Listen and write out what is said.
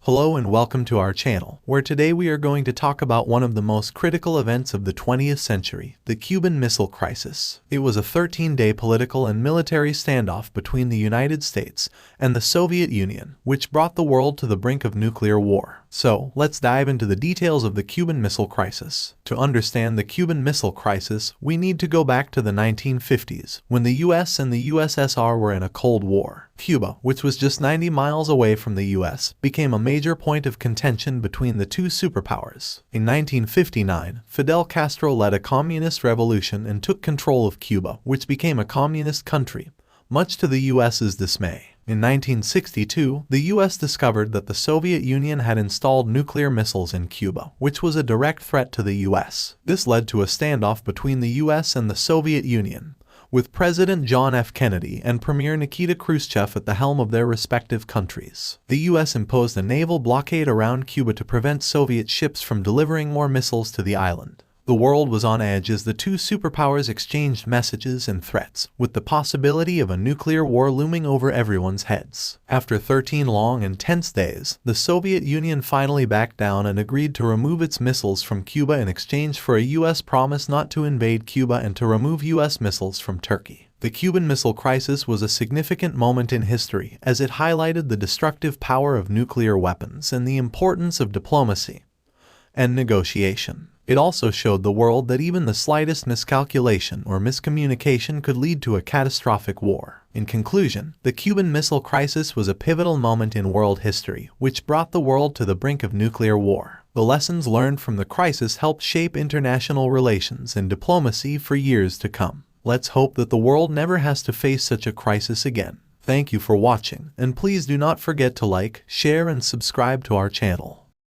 Hello and welcome to our channel, where today we are going to talk about one of the most critical events of the 20th century, the Cuban Missile Crisis. It was a 13-day political and military standoff between the United States and the Soviet Union, which brought the world to the brink of nuclear war. So, let's dive into the details of the Cuban Missile Crisis. To understand the Cuban Missile Crisis, we need to go back to the 1950s, when the US and the USSR were in a Cold War. Cuba, which was just 90 miles away from the US, became a major point of contention between the two superpowers. In 1959, Fidel Castro led a communist revolution and took control of Cuba, which became a communist country, much to the US's dismay. In 1962, the US discovered that the Soviet Union had installed nuclear missiles in Cuba, which was a direct threat to the US. This led to a standoff between the US and the Soviet Union, with President John F. Kennedy and Premier Nikita Khrushchev at the helm of their respective countries. The U.S. imposed a naval blockade around Cuba to prevent Soviet ships from delivering more missiles to the island. The world was on edge as the two superpowers exchanged messages and threats, with the possibility of a nuclear war looming over everyone's heads. After 13 long and tense days, the Soviet Union finally backed down and agreed to remove its missiles from Cuba in exchange for a U.S. promise not to invade Cuba and to remove U.S. missiles from Turkey. The Cuban Missile Crisis was a significant moment in history as it highlighted the destructive power of nuclear weapons and the importance of diplomacy and negotiation. It also showed the world that even the slightest miscalculation or miscommunication could lead to a catastrophic war. In conclusion, the Cuban Missile Crisis was a pivotal moment in world history, which brought the world to the brink of nuclear war. The lessons learned from the crisis helped shape international relations and diplomacy for years to come. Let's hope that the world never has to face such a crisis again. Thank you for watching, and please do not forget to like, share, and subscribe to our channel.